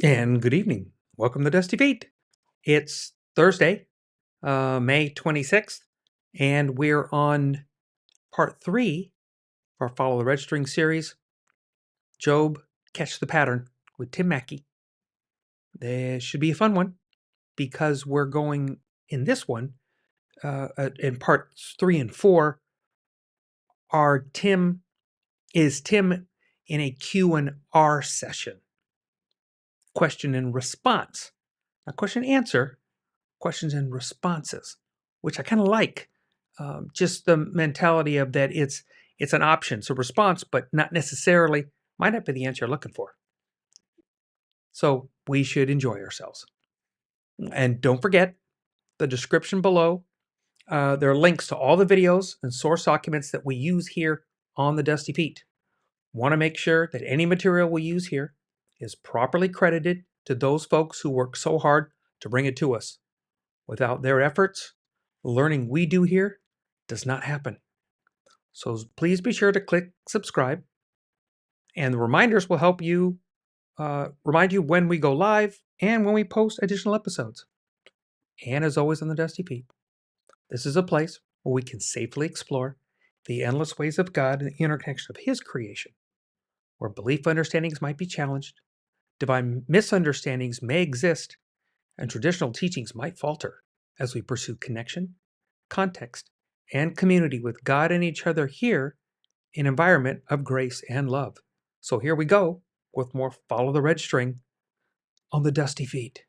And good evening. Welcome to Dusty Feet. It's Thursday, May 26th, and we're on part 3 of our Follow the Red String series, Job, Catch the Pattern with Tim Mackie. This should be a fun one because we're going in this one, in parts 3 and 4, Tim in a Q&R session. Question and response. Not question and answer, questions and responses, which I kind of like. Just the mentality of that it's an option, so response, but not necessarily might not be the answer you're looking for. So we should enjoy ourselves. And don't forget the description below. There are links to all the videos and source documents that we use here on the Dusty Feet. Want to make sure that any material we use here is properly credited to those folks who work so hard to bring it to us. Without their efforts, the learning we do here does not happen. So please be sure to click subscribe, and the reminders will help you remind you when we go live and when we post additional episodes. And as always on the Dusty Feet, this is a place where we can safely explore the endless ways of God and the interconnection of His creation, where belief understandings might be challenged, divine misunderstandings may exist, and traditional teachings might falter as we pursue connection, context, and community with God and each other here in an environment of grace and love. So here we go with more Follow the Red String on the Dusty Feet.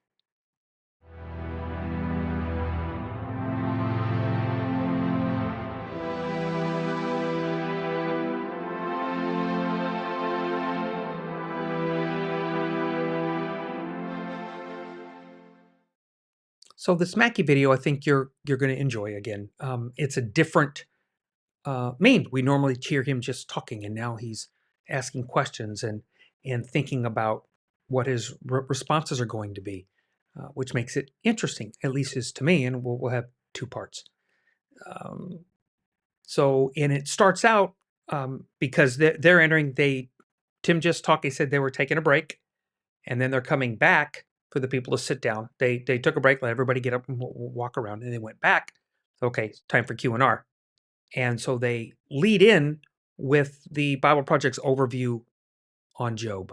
So this Mackie video, I think you're going to enjoy again. It's a different we normally cheer him just talking, and now he's asking questions and thinking about what his responses are going to be, which makes it interesting, at least is to me. And we'll have 2 parts. And it starts out because they're entering. Tim just talked. He said they were taking a break, and then they're coming back for the people to sit down. They took a break, let everybody get up and walk around, and they went back. Okay, it's time for Q&R. And so they lead in with the Bible Project's overview on Job,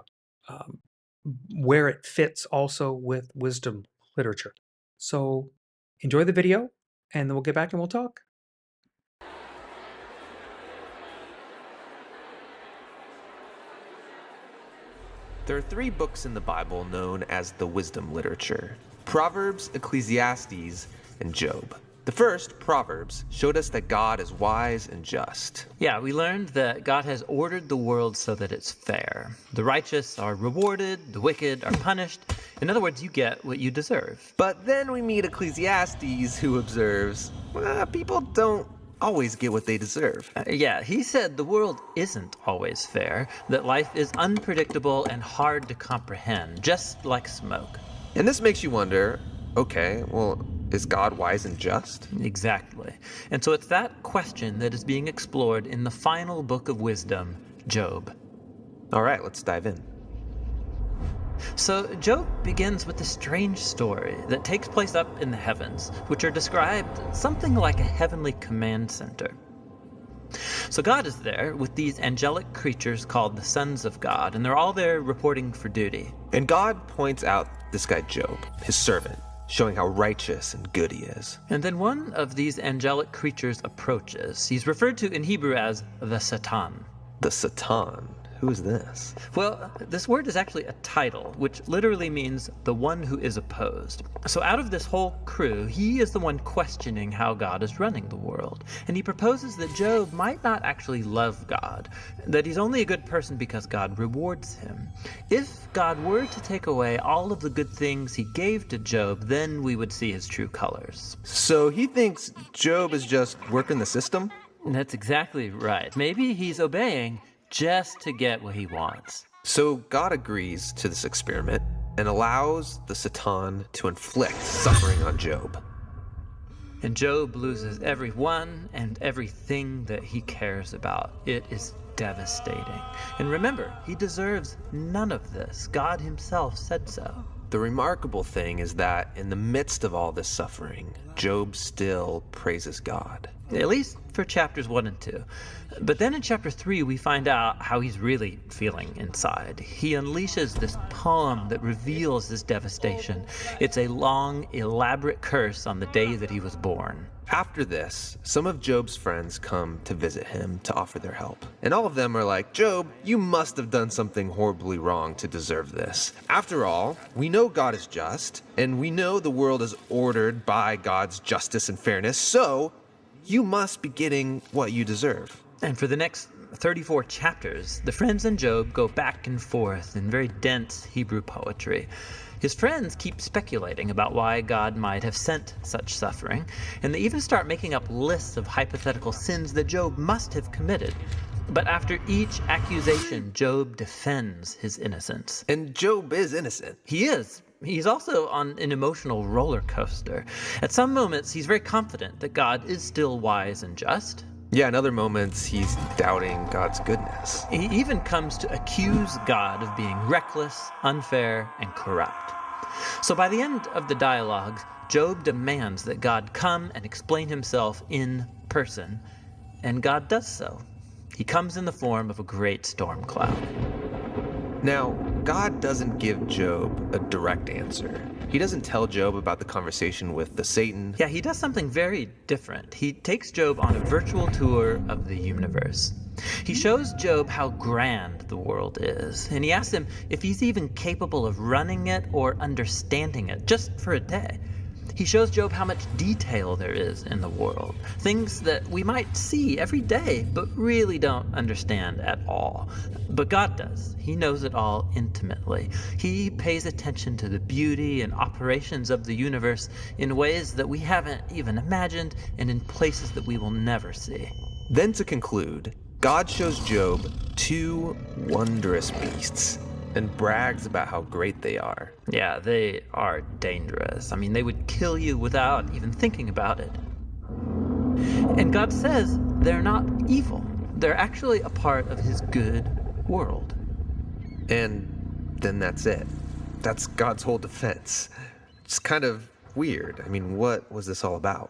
where it fits also with wisdom literature. So enjoy the video, and then we'll get back and we'll talk. There are 3 books in the Bible known as the wisdom literature: Proverbs, Ecclesiastes, and Job. The first, Proverbs, showed us that God is wise and just. Yeah, we learned that God has ordered the world so that it's fair. The righteous are rewarded, the wicked are punished. In other words, you get what you deserve. But then we meet Ecclesiastes, who observes, people don't always get what they deserve. Yeah, he said the world isn't always fair, that life is unpredictable and hard to comprehend, just like smoke. And this makes you wonder, okay, well, is God wise and just? Exactly. And so it's that question that is being explored in the final book of wisdom, Job. All right, let's dive in. So Job begins with a strange story that takes place up in the heavens, which are described something like a heavenly command center. So God is there with these angelic creatures called the sons of God, and they're all there reporting for duty. And God points out this guy Job, his servant, showing how righteous and good he is. And then one of these angelic creatures approaches. He's referred to in Hebrew as the Satan. The Satan? Who is this? Well, this word is actually a title, which literally means the one who is opposed. So out of this whole crew, he is the one questioning how God is running the world. And he proposes that Job might not actually love God, that he's only a good person because God rewards him. If God were to take away all of the good things he gave to Job, then we would see his true colors. So he thinks Job is just working the system? That's exactly right. Maybe he's obeying just to get what he wants. So God agrees to this experiment and allows the Satan to inflict suffering on Job. And Job loses everyone and everything that he cares about. It is devastating. And remember, he deserves none of this. God himself said so. The remarkable thing is that in the midst of all this suffering, Job still praises God. At least for chapters 1 and 2. But then in chapter 3, we find out how he's really feeling inside. He unleashes this poem that reveals this devastation. It's a long, elaborate curse on the day that he was born. After this, some of Job's friends come to visit him to offer their help. And all of them are like, Job, you must have done something horribly wrong to deserve this. After all, we know God is just, and we know the world is ordered by God's justice and fairness, so you must be getting what you deserve. And for the next 34 chapters, the friends and Job go back and forth in very dense Hebrew poetry. His friends keep speculating about why God might have sent such suffering, and they even start making up lists of hypothetical sins that Job must have committed. But after each accusation, Job defends his innocence. And Job is innocent. He is. He's also on an emotional roller coaster. At some moments, he's very confident that God is still wise and just. Yeah, in other moments, he's doubting God's goodness. He even comes to accuse God of being reckless, unfair, and corrupt. So by the end of the dialogues, Job demands that God come and explain himself in person, and God does so. He comes in the form of a great storm cloud. Now, God doesn't give Job a direct answer. He doesn't tell Job about the conversation with the Satan. Yeah, he does something very different. He takes Job on a virtual tour of the universe. He shows Job how grand the world is, and he asks him if he's even capable of running it or understanding it, just for a day. He shows Job how much detail there is in the world, things that we might see every day, but really don't understand at all. But God does. He knows it all intimately. He pays attention to the beauty and operations of the universe in ways that we haven't even imagined and in places that we will never see. Then to conclude, God shows Job two wondrous beasts and brags about how great they are. Yeah, they are dangerous. I mean, they would kill you without even thinking about it. And God says they're not evil. They're actually a part of his good world. And then that's it. That's God's whole defense. It's kind of weird. I mean, what was this all about?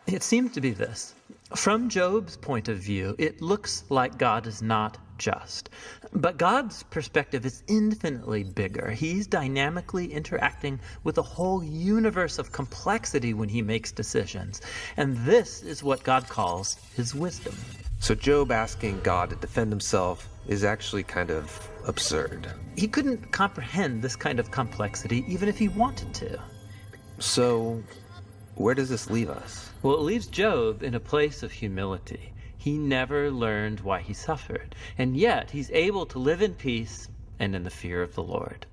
It seems to be this. From Job's point of view, it looks like God is not just. But God's perspective is infinitely bigger. He's dynamically interacting with a whole universe of complexity when he makes decisions. And this is what God calls his wisdom. So Job asking God to defend himself is actually kind of absurd. He couldn't comprehend this kind of complexity even if he wanted to. So where does this leave us? Well, it leaves Job in a place of humility. He never learned why he suffered, and yet he's able to live in peace and in the fear of the Lord.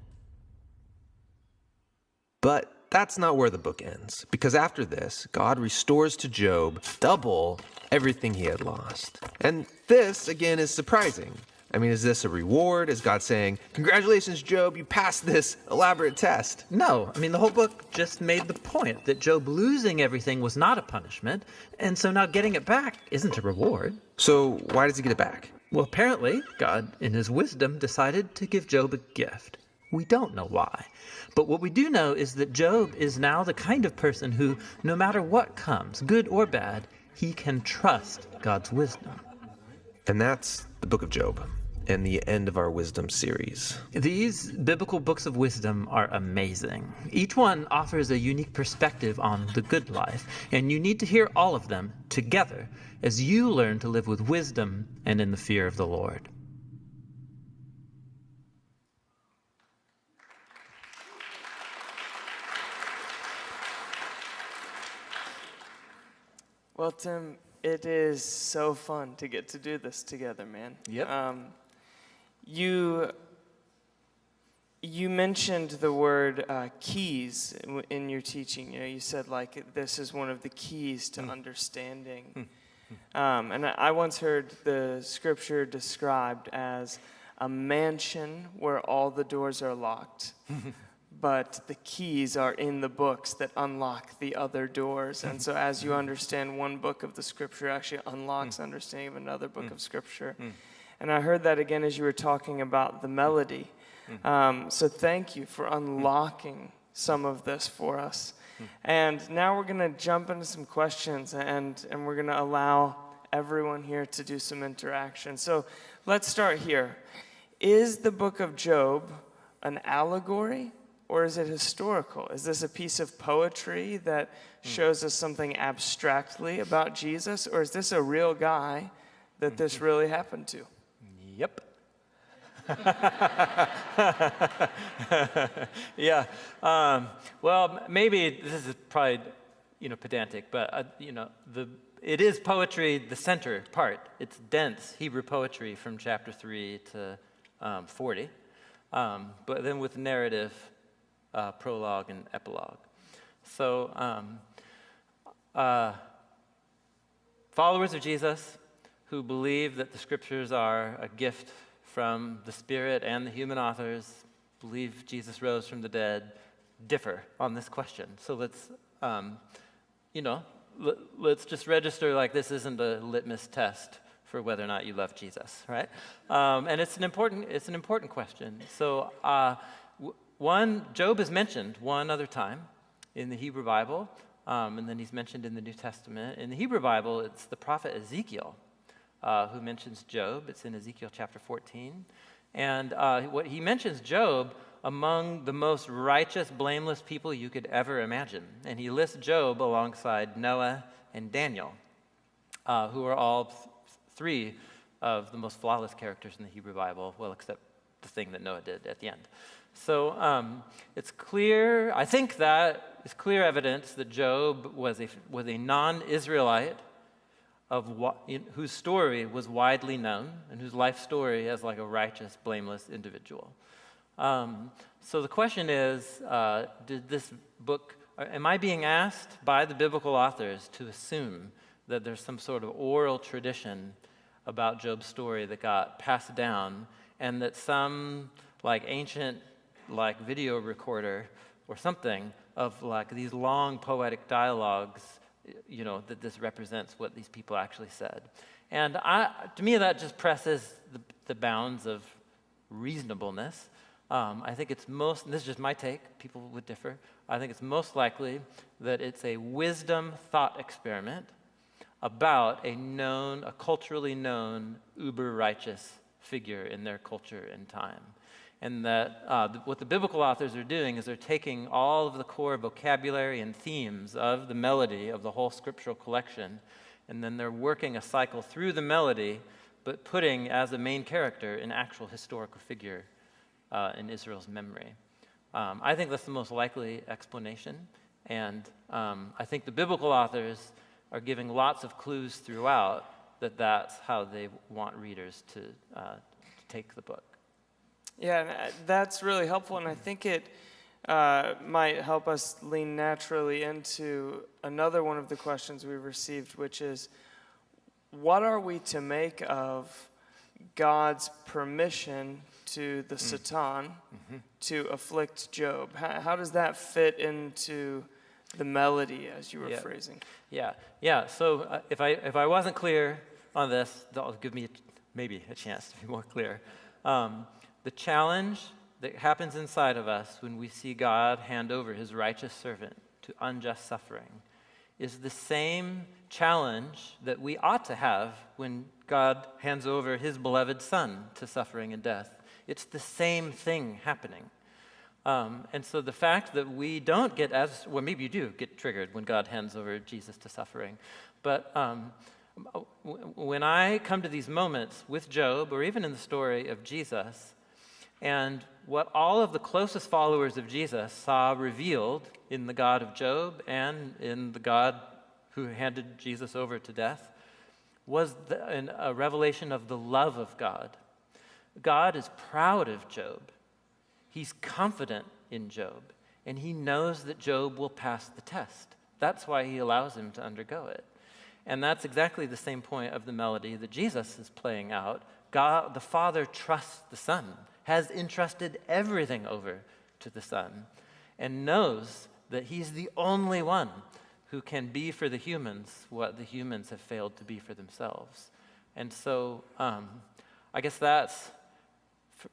But that's not where the book ends, because after this, God restores to Job double everything he had lost. And this, again, is surprising. I mean, is this a reward? Is God saying, congratulations, Job, you passed this elaborate test? No, I mean, the whole book just made the point that Job losing everything was not a punishment, and so now getting it back isn't a reward. So why does he get it back? Well, apparently, God, in his wisdom, decided to give Job a gift. We don't know why. But what we do know is that Job is now the kind of person who, no matter what comes, good or bad, he can trust God's wisdom. And that's the book of Job, and the end of our wisdom series. These biblical books of wisdom are amazing. Each one offers a unique perspective on the good life, and you need to hear all of them together as you learn to live with wisdom and in the fear of the Lord. Well, Tim, it is so fun to get to do this together, man. Yep. You mentioned the word keys in your teaching. You know, you said like this is one of the keys to understanding. And I once heard the scripture described as a mansion where all the doors are locked. But the keys are in the books that unlock the other doors. And so as you understand one book of the scripture, actually unlocks understanding of another book of scripture. And I heard that again as you were talking about the melody. So thank you for unlocking some of this for us. And now we're going to jump into some questions, and we're going to allow everyone here to do some interaction. So let's start here. Is the book of Job an allegory, or is it historical? Is this a piece of poetry that shows us something abstractly about Jesus, or is this a real guy that this really happened to? Yep. Yeah. Well, maybe this is probably, pedantic, but it is poetry, the center part. It's dense Hebrew poetry from chapter 3 to 40, but then with narrative, prologue, and epilogue. So, followers of Jesus who believe that the scriptures are a gift from the Spirit and the human authors, believe Jesus rose from the dead, differ on this question. So let's just register like this isn't a litmus test for whether or not you love Jesus, right? And it's an important question. So Job is mentioned one other time in the Hebrew Bible, and then he's mentioned in the New Testament. In the Hebrew Bible, it's the prophet Ezekiel who mentions Job. It's in Ezekiel chapter 14. And what he mentions Job among the most righteous, blameless people you could ever imagine. And he lists Job alongside Noah and Daniel, who are all three of the most flawless characters in the Hebrew Bible, well, except the thing that Noah did at the end. So it's clear, I think that is clear evidence that Job was a non-Israelite whose story was widely known and whose life story as like a righteous, blameless individual. So the question is, did this book, am I being asked by the biblical authors to assume that there's some sort of oral tradition about Job's story that got passed down, and that some like ancient like video recorder or something of like these long poetic dialogues, that this represents what these people actually said? And to me, that just presses the bounds of reasonableness. I think it's and this is just my take, people would differ, I think it's most likely that it's a wisdom thought experiment about a culturally known, uber-righteous figure in their culture and time. And that what the biblical authors are doing is they're taking all of the core vocabulary and themes of the melody of the whole scriptural collection, and then they're working a cycle through the melody, but putting as a main character an actual historical figure in Israel's memory. I think that's the most likely explanation, and I think the biblical authors are giving lots of clues throughout that that's how they want readers to take the book. Yeah, that's really helpful, and I think it might help us lean naturally into another one of the questions we received, which is, what are we to make of God's permission to the Satan to afflict Job? How does that fit into the melody, as you were phrasing? Yeah. So if I wasn't clear on this, that'll give me maybe a chance to be more clear. The challenge that happens inside of us when we see God hand over his righteous servant to unjust suffering is the same challenge that we ought to have when God hands over his beloved son to suffering and death. It's the same thing happening. And so the fact that we don't get maybe you do get triggered when God hands over Jesus to suffering, but when I come to these moments with Job, or even in the story of Jesus, and what all of the closest followers of Jesus saw revealed in the God of Job and in the God who handed Jesus over to death was a revelation of the love of God. God is proud of Job. He's confident in Job, and he knows that Job will pass the test. That's why he allows him to undergo it. And that's exactly the same point of the melody that Jesus is playing out. God, the Father, trusts the Son, has entrusted everything over to the Son, and knows that he's the only one who can be for the humans what the humans have failed to be for themselves. And so I guess that's,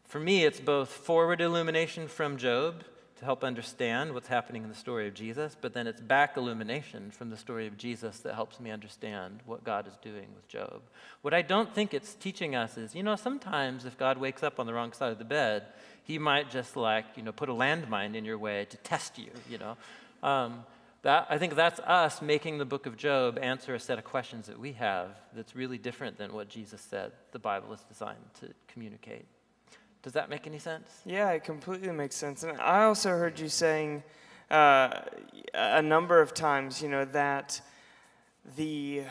for me, it's both forward illumination from Job to help understand what's happening in the story of Jesus, but then it's back illumination from the story of Jesus that helps me understand what God is doing with Job. What I don't think it's teaching us is, sometimes if God wakes up on the wrong side of the bed, he might just put a landmine in your way to test you, I think that's us making the book of Job answer a set of questions that we have that's really different than what Jesus said the Bible is designed to communicate. Does that make any sense? Yeah, it completely makes sense. And I also heard you saying a number of times, that the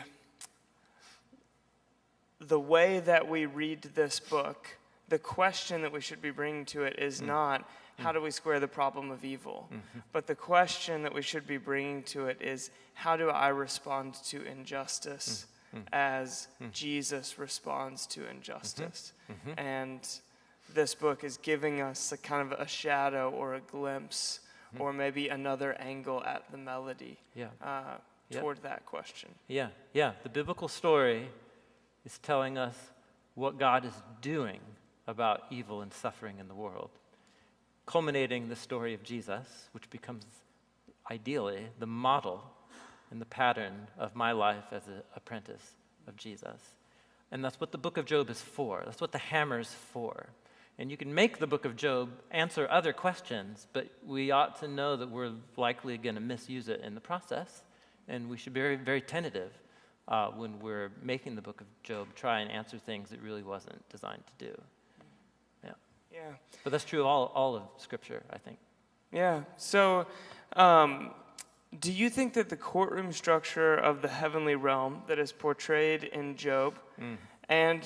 way that we read this book, the question that we should be bringing to it is not how do we square the problem of evil, but the question that we should be bringing to it is how do I respond to injustice as Jesus responds to injustice. And this book is giving us a kind of a shadow or a glimpse or maybe another angle at the melody toward that question. Yeah. The biblical story is telling us what God is doing about evil and suffering in the world, culminating the story of Jesus, which becomes ideally the model and the pattern of my life as an apprentice of Jesus. And that's what the book of Job is for. That's what the hammer is for. And you can make the book of Job answer other questions, but we ought to know that we're likely going to misuse it in the process, and we should be very, very tentative when we're making the book of Job try and answer things it really wasn't designed to do. Yeah. But that's true of all of Scripture, I think. Yeah. So, do you think that the courtroom structure of the heavenly realm that is portrayed in Job and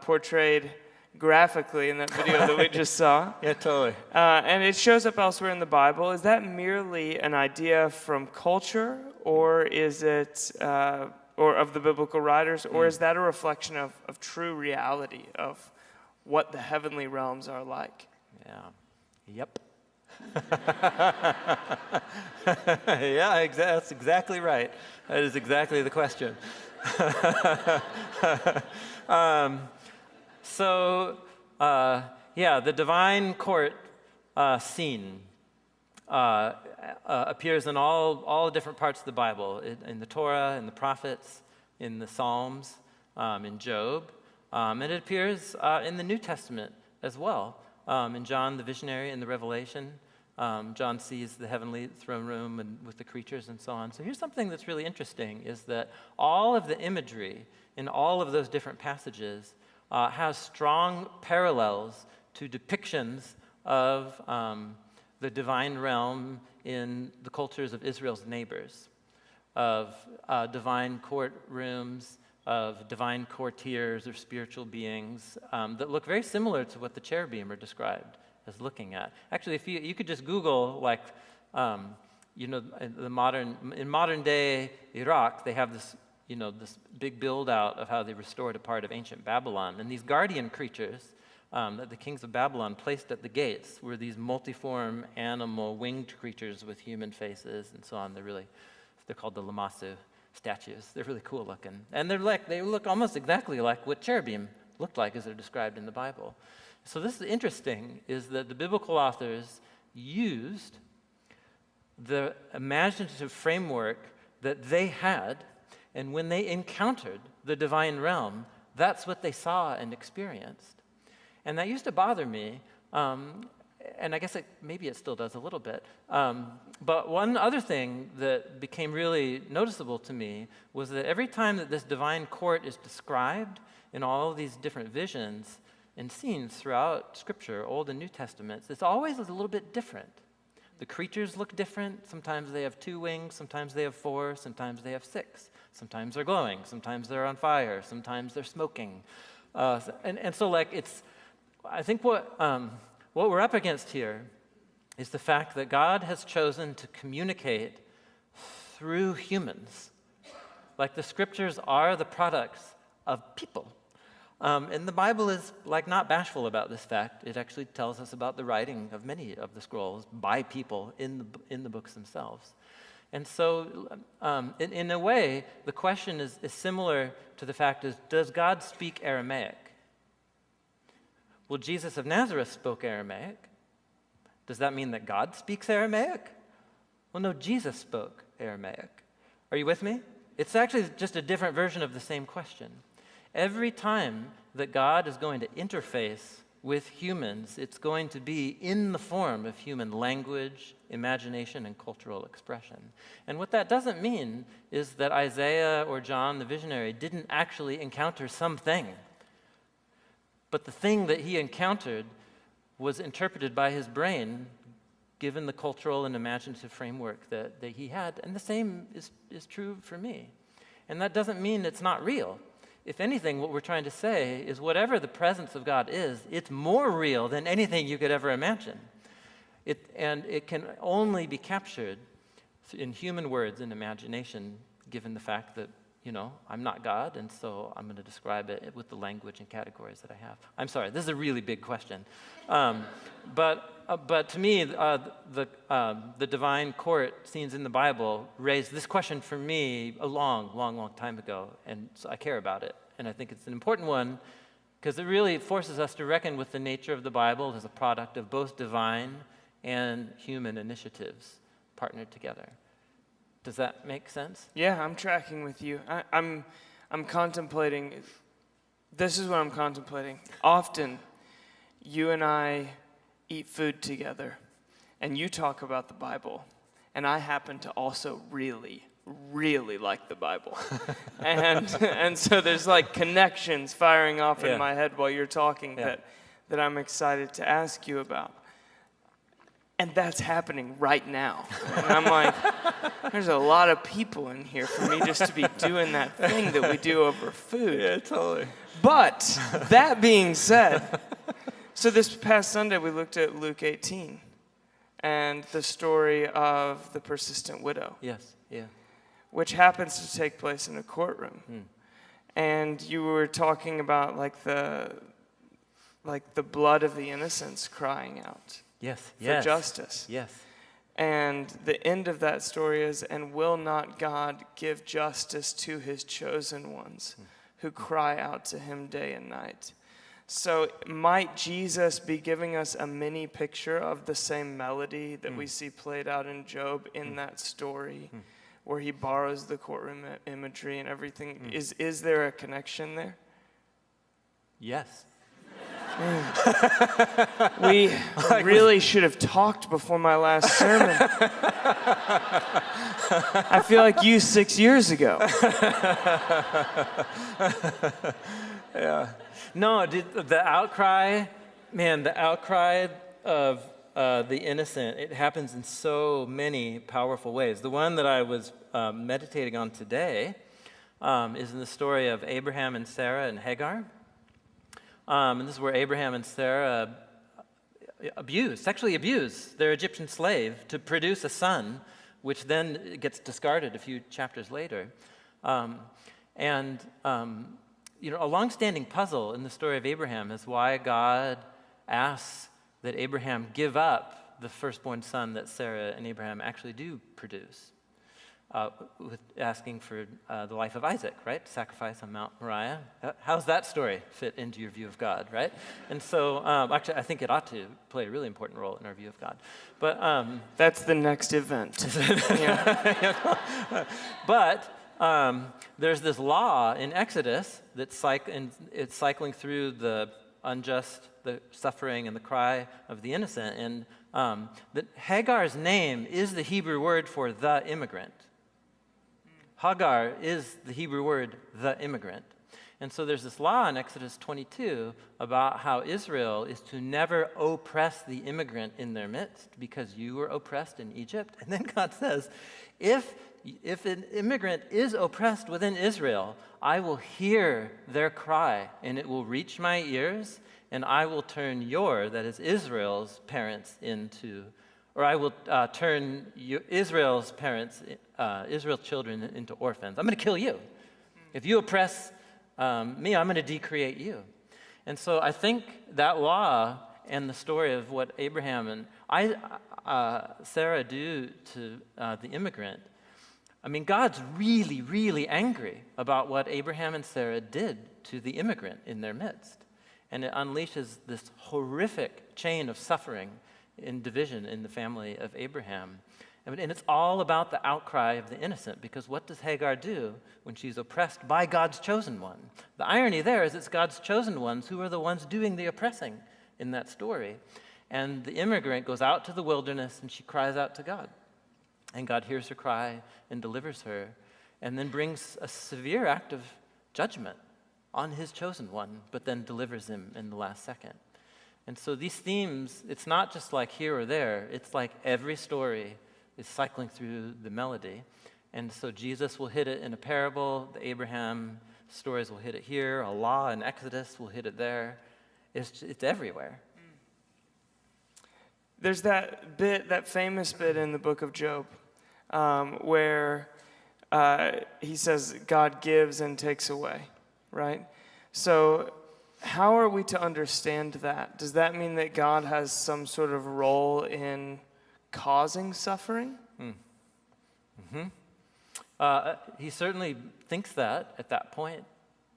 portrayed graphically in that video that we just saw. Yeah, totally. And it shows up elsewhere in the Bible. Is that merely an idea from culture, or is it, or of the biblical writers, or is that a reflection of true reality of what the heavenly realms are like? Yeah. Yep. Yeah, that's exactly right. That is exactly the question. The divine court scene appears in all different parts of the Bible, in the Torah, in the prophets, in the Psalms, in Job, and it appears in the New Testament as well. In John the visionary in the Revelation, John sees the heavenly throne room and with the creatures and so on. So here's something that's really interesting, is that all of the imagery in all of those different passages has strong parallels to depictions of the divine realm in the cultures of Israel's neighbors, of divine courtrooms, of divine courtiers or spiritual beings that look very similar to what the cherubim are described as looking at. Actually, if you could just Google, in modern day Iraq, they have this, this big build out of how they restored a part of ancient Babylon, and these guardian creatures that the kings of Babylon placed at the gates were these multiform animal winged creatures with human faces and so on. They're called the Lamassu statues. They're really cool looking. And they look almost exactly like what cherubim looked like as they're described in the Bible. So this is interesting, is that the biblical authors used the imaginative framework that they had, and when they encountered the divine realm, that's what they saw and experienced. And that used to bother me, and I guess maybe it still does a little bit. But one other thing that became really noticeable to me was that every time that this divine court is described in all of these different visions and scenes throughout Scripture, Old and New Testaments, it's always a little bit different. The creatures look different. Sometimes they have 2 wings, sometimes they have 4, sometimes they have 6. Sometimes they're glowing, sometimes they're on fire, sometimes they're smoking. I think what we're up against here is the fact that God has chosen to communicate through humans. Like the Scriptures are the products of people. And the Bible is not bashful about this fact. It actually tells us about the writing of many of the scrolls by people in the books themselves. And so, in a way, the question is similar to the fact is, does God speak Aramaic? Well, Jesus of Nazareth spoke Aramaic. Does that mean that God speaks Aramaic? Well, no, Jesus spoke Aramaic. Are you with me? It's actually just a different version of the same question. Every time that God is going to interface with humans, it's going to be in the form of human language, imagination, and cultural expression. And what that doesn't mean is that Isaiah or John the visionary didn't actually encounter something. But the thing that he encountered was interpreted by his brain, given the cultural and imaginative framework that he had. And the same is true for me. And that doesn't mean it's not real. If anything, what we're trying to say is whatever the presence of God is, it's more real than anything you could ever imagine. And it can only be captured in human words and imagination, given the fact that, I'm not God, and so I'm going to describe it with the language and categories that I have. I'm sorry, this is a really big question. But to me, the divine court scenes in the Bible raised this question for me a long, long, long time ago, and so I care about it. And I think it's an important one because it really forces us to reckon with the nature of the Bible as a product of both divine and human initiatives partnered together. Does that make sense? Yeah, I'm tracking with you. I'm contemplating. This is what I'm contemplating. Often, you and I eat food together, and you talk about the Bible, and I happen to also really, really like the Bible, and so there's like connections firing off in my head while you're talking that I'm excited to ask you about. And that's happening right now. And I'm like, there's a lot of people in here for me just to be doing that thing that we do over food. Yeah, totally. But that being said, so this past Sunday we looked at Luke 18 and the story of the persistent widow. Yes, yeah. Which happens to take place in a courtroom. And you were talking about like the blood of the innocents crying out. Yes, for justice. Yes. And the end of that story is, and will not God give justice to his chosen ones who cry out to him day and night? So might Jesus be giving us a mini picture of the same melody that we see played out in Job in that story where he borrows the courtroom imagery and everything? Is there a connection there? Yes. We really should have talked before my last sermon. I feel like you 6 years ago. Yeah. No, the outcry of the innocent, it happens in so many powerful ways. The one that I was meditating on today is in the story of Abraham and Sarah and Hagar. And this is where Abraham and Sarah sexually abuse their Egyptian slave to produce a son, which then gets discarded a few chapters later. A long-standing puzzle in the story of Abraham is why God asks that Abraham give up the firstborn son that Sarah and Abraham actually do produce, with asking for the life of Isaac, right? Sacrifice on Mount Moriah. How's that story fit into your view of God, right? And so, actually, I think it ought to play a really important role in our view of God. But that's the next event. But there's this law in Exodus that's it's cycling through the unjust, the suffering, and the cry of the innocent, and that Hagar's name is the Hebrew word for the immigrant. Hagar is the Hebrew word, the immigrant. And so there's this law in Exodus 22 about how Israel is to never oppress the immigrant in their midst because you were oppressed in Egypt. And then God says, if an immigrant is oppressed within Israel, I will hear their cry and it will reach my ears, and I will turn that is Israel's parents I will turn Israel's children into orphans. I'm going to kill you. If you oppress me, I'm going to decreate you. And so I think that law and the story of what Abraham and Sarah do to the immigrant, I mean, God's really, really angry about what Abraham and Sarah did to the immigrant in their midst. And it unleashes this horrific chain of suffering and division in the family of Abraham. And it's all about the outcry of the innocent, because what does Hagar do when she's oppressed by God's chosen one? The irony there is it's God's chosen ones who are the ones doing the oppressing in that story. And the immigrant goes out to the wilderness and she cries out to God. And God hears her cry and delivers her, and then brings a severe act of judgment on his chosen one, but then delivers him in the last second. And so these themes, it's not just like here or there, it's like every story is cycling through the melody. And so Jesus will hit it in a parable, the Abraham stories will hit it here, Allah and Exodus will hit it there. It's everywhere. There's that famous bit in the book of Job, where he says God gives and takes away, right? So how are we to understand that? Does that mean that God has some sort of role in causing suffering? He certainly thinks that at that point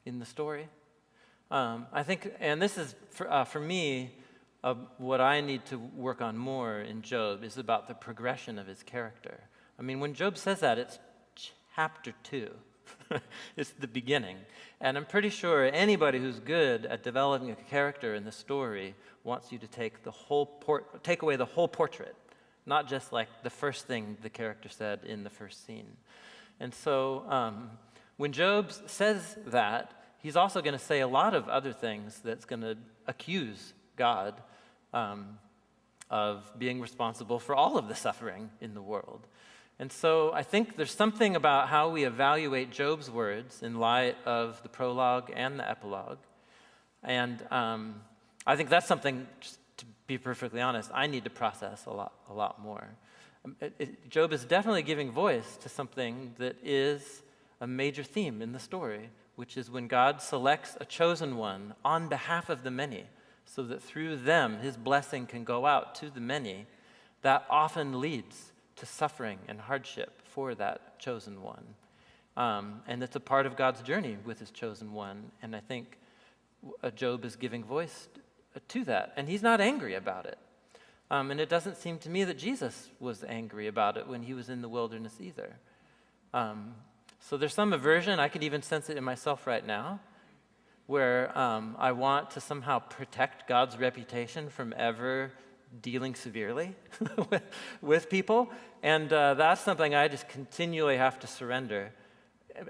in the story. I think, and this is, for me, what I need to work on more in Job is about the progression of his character. I mean, when Job says that, it's chapter 2. It's the beginning. And I'm pretty sure anybody who's good at developing a character in the story wants you to take away the whole portrait, not just like the first thing the character said in the first scene. And so when Job says that, he's also going to say a lot of other things that's going to accuse God of being responsible for all of the suffering in the world. And so I think there's something about how we evaluate Job's words in light of the prologue and the epilogue. And I think that's something, just to be perfectly honest, I need to process a lot more. Job is definitely giving voice to something that is a major theme in the story, which is when God selects a chosen one on behalf of the many, so that through them his blessing can go out to the many, that often leads to suffering and hardship for that chosen one. And it's a part of God's journey with his chosen one. And I think Job is giving voice to that. And he's not angry about it. And it doesn't seem to me that Jesus was angry about it when he was in the wilderness either. So there's some aversion, I could even sense it in myself right now, where I want to somehow protect God's reputation from ever dealing severely with people. And that's something I just continually have to surrender.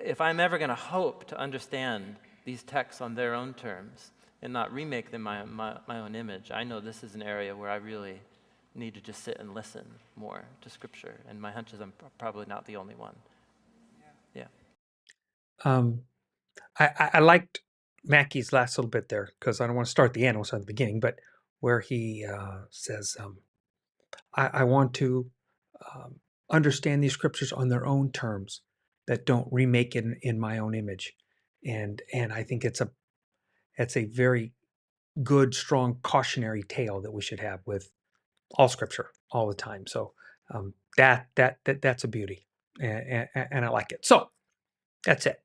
If I'm ever going to hope to understand these texts on their own terms and not remake them my own image, I know this is an area where I really need to just sit and listen more to Scripture. And my hunch is I'm probably not the only one. Yeah. I liked Mackie's last little bit there, because I don't want to start the end, I want to start at the beginning, but where he says, I want to understand these scriptures on their own terms, that don't remake it in my own image. And I think it's a very good, strong cautionary tale that we should have with all scripture all the time. So that's a beauty, and I like it. So that's it.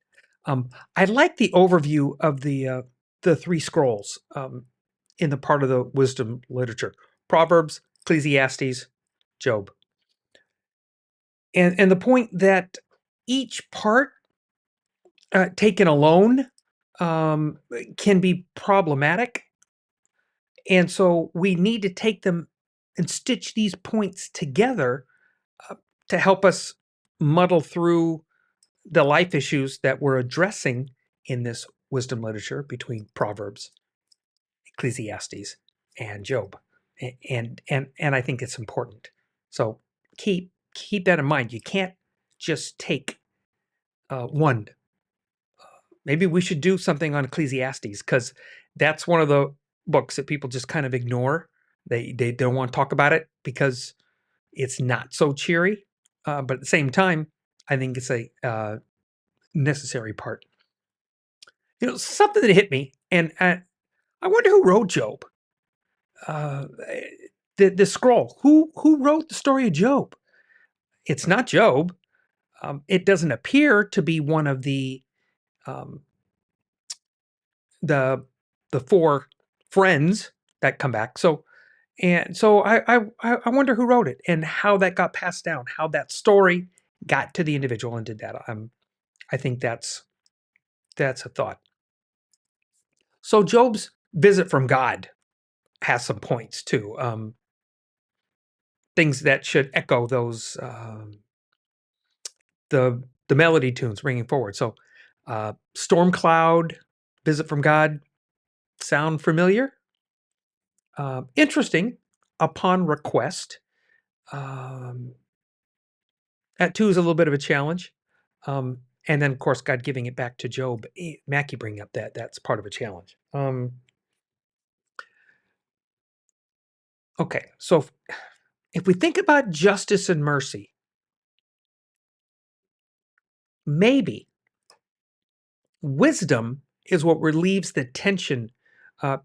I like the overview of the three scrolls in the part of the wisdom literature: Proverbs, Ecclesiastes, Job. And the point that each part taken alone can be problematic. And so we need to take them and stitch these points together to help us muddle through the life issues that we're addressing in this wisdom literature between Proverbs, Ecclesiastes, and Job. And I think it's important. So keep that in mind. You can't just take one. Maybe we should do something on Ecclesiastes, because that's one of the books that people just kind of ignore. They don't want to talk about it because it's not so cheery. But at the same time, I think it's a necessary part. Something that hit me, and I wonder who wrote Job. The scroll. Who wrote the story of Job? It's not Job. It doesn't appear to be one of the four friends that come back. So I wonder who wrote it and how that got passed down, how that story got to the individual and did that. I think that's a thought. So Job's visit from God has some points too. Things that should echo those the melody tunes ringing forward. So storm cloud, visit from God, sound familiar? Interesting. Upon request. That too is a little bit of a challenge. And then, of course, God giving it back to Job. Mackie bringing up that's part of a challenge. Okay, so if we think about justice and mercy, maybe wisdom is what relieves the tension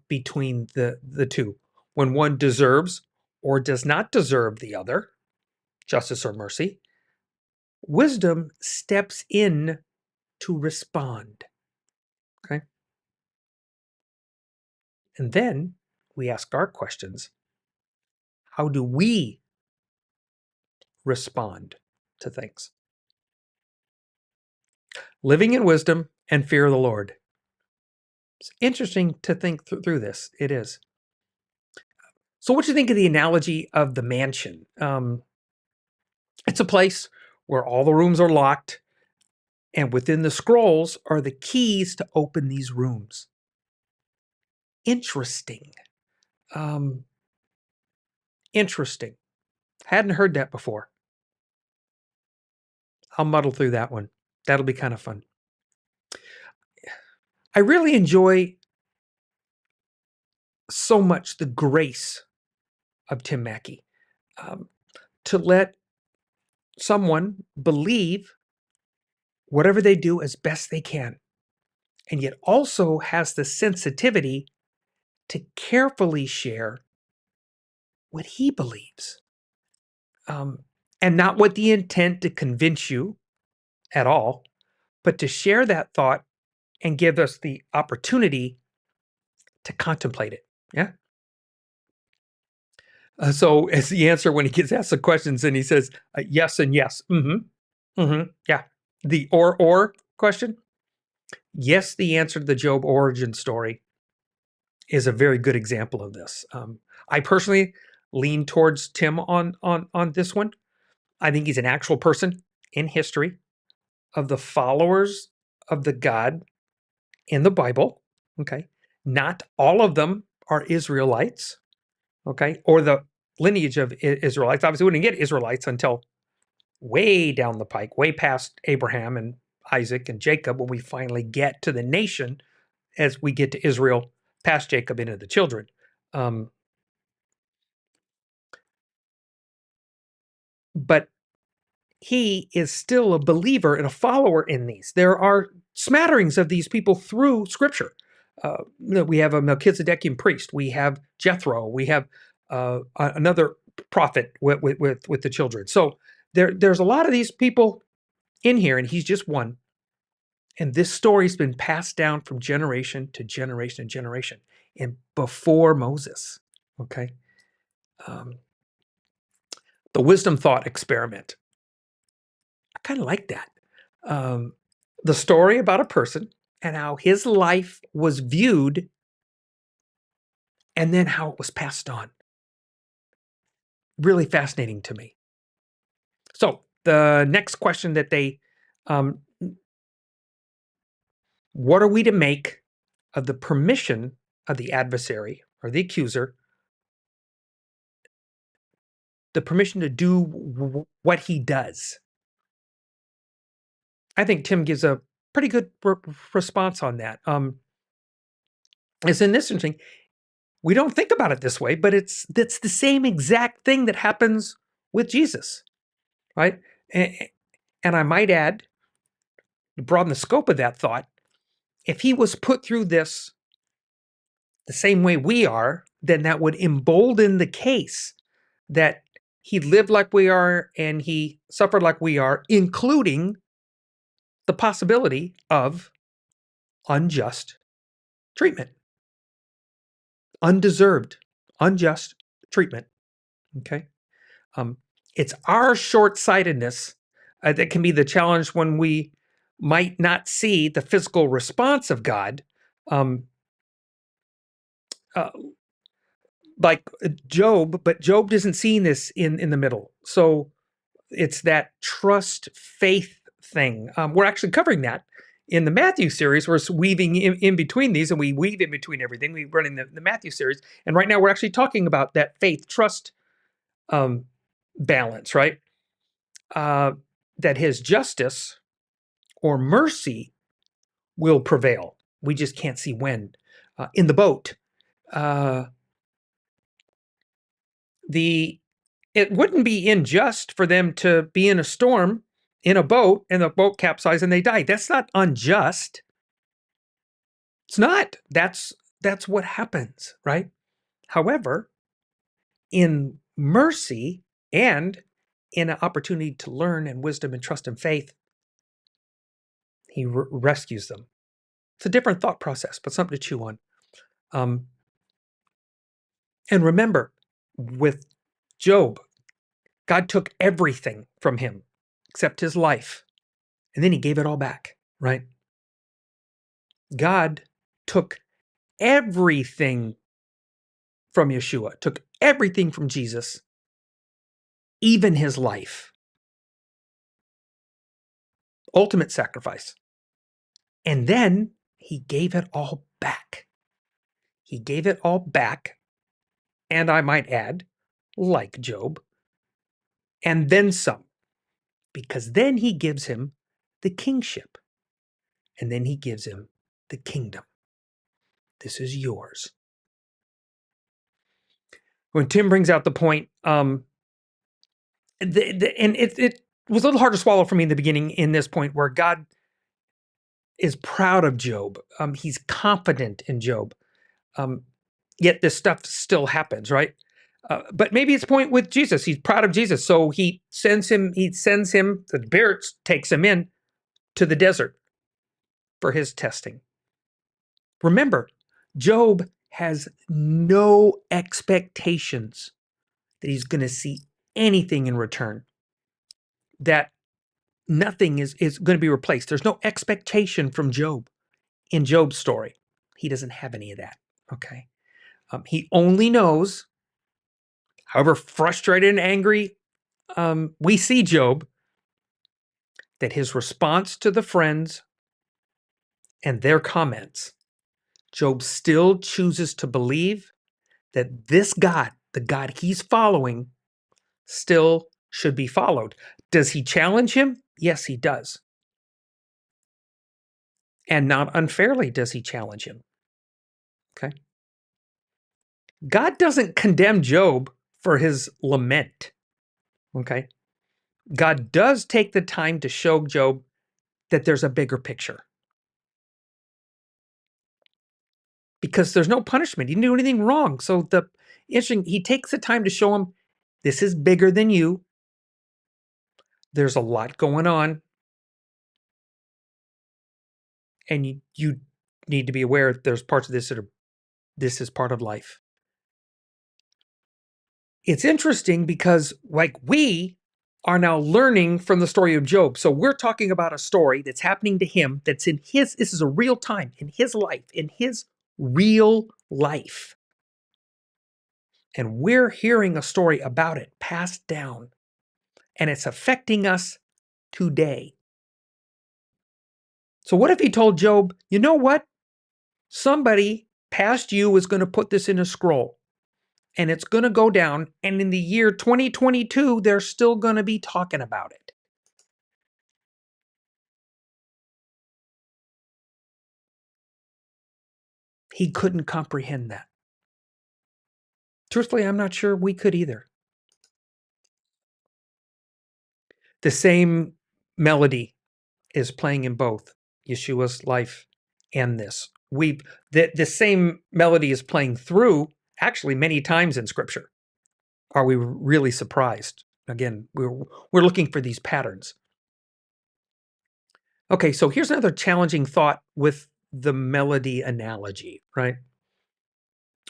between the two. When one deserves or does not deserve the other, justice or mercy, wisdom steps in to respond. Okay. And then we ask our questions. How do we respond to things? Living in wisdom and fear of the Lord. It's interesting to think through this. It is. So what do you think of the analogy of the mansion? It's a place where all the rooms are locked, and within the scrolls are the keys to open these rooms. Interesting. Interesting. Hadn't heard that before. I'll muddle through that one. That'll be kind of fun. I really enjoy so much the grace of Tim Mackie to let someone believe whatever they do as best they can, and yet also has the sensitivity to carefully share what he believes, and not with the intent to convince you at all, but to share that thought and give us the opportunity to contemplate it. Yeah. So as the answer when he gets asked the questions and he says yes and yes. Yeah. The or question. Yes, the answer to the Job origin story is a very good example of this. I personally lean towards Tim on this one. I think he's an actual person in history of the followers of the God in the Bible. Okay. Not all of them are Israelites. Okay. Or the lineage of Israelites. Obviously, we wouldn't get Israelites until way down the pike, way past Abraham and Isaac and Jacob, when we finally get to the nation as we get to Israel past Jacob into the children. But he is still a believer and a follower in these. There are smatterings of these people through Scripture. We have a Melchizedekian priest. We have Jethro. We have another prophet with the children. So there's a lot of these people in here, and he's just one. And this story's been passed down from generation to generation and generation, and before Moses. Okay. The wisdom thought experiment. I kind of like that. The story about a person and how his life was viewed and then how it was passed on. Really fascinating to me. So the next question that they, what are we to make of the permission of the adversary or the accuser, the permission to do what he does? I think Tim gives a pretty good response on that. Isn't this interesting? We don't think about it this way, but that's the same exact thing that happens with Jesus, right? And I might add, to broaden the scope of that thought, if he was put through this the same way we are, then that would embolden the case that he lived like we are and he suffered like we are, including the possibility of unjust treatment. undeserved, unjust treatment. Okay. It's our short-sightedness that can be the challenge when we might not see the physical response of God, um, uh, like Job, but Job isn't seeing this in the middle. So it's that trust faith thing. We're actually covering that in the Matthew series. We're weaving in between these, and we weave in between everything. We run in the Matthew series, and right now we're actually talking about that faith trust balance, right? That his justice or mercy will prevail. We just can't see when. In the boat, it wouldn't be unjust for them to be in a storm in a boat and the boat capsized and they die. That's not unjust. It's not. That's what happens, right? However, in mercy and in an opportunity to learn and wisdom and trust and faith, he rescues them. It's a different thought process, but something to chew on. And remember, with Job, God took everything from him except his life, and then he gave it all back, right? God took everything from Yeshua, took everything from Jesus, even his life. Ultimate sacrifice. And then he gave it all back. He gave it all back, and I might add, like Job, and then some, because then he gives him the kingship, and then he gives him the kingdom. This is yours. When Tim brings out the point, and it was a little hard to swallow for me in the beginning in this point where God is proud of Job. He's confident in Job. Yet this stuff still happens, right? But maybe it's point with Jesus. He's proud of Jesus. So he sends him, the Spirit takes him in to the desert for his testing. Remember, Job has no expectations that he's going to see anything in return, that nothing is going to be replaced. There's no expectation from Job in Job's story. He doesn't have any of that, okay? He only knows, however frustrated and angry we see Job, that his response to the friends and their comments, Job still chooses to believe that this God, the God he's following, still should be followed. Does he challenge him? Yes, he does. And not unfairly does he challenge him. Okay. God doesn't condemn Job for his lament. Okay. God does take the time to show Job that there's a bigger picture. Because there's no punishment. He didn't do anything wrong. So he takes the time to show him this is bigger than you. There's a lot going on. And you need to be aware there's parts of this that this is part of life. It's interesting because we are now learning from the story of Job. So we're talking about a story that's happening to him that's this is a real time in his life, in his real life. And we're hearing a story about it passed down, and it's affecting us today. So what if he told Job, you know what? Somebody past you is going to put this in a scroll, and it's going to go down, and in the year 2022, they're still going to be talking about it. He couldn't comprehend that. Truthfully, I'm not sure we could either. The same melody is playing in both Yeshua's life and this. The same melody is playing through actually many times in Scripture. Are we really surprised? Again, we're looking for these patterns. Okay, so here's another challenging thought with the melody analogy, right?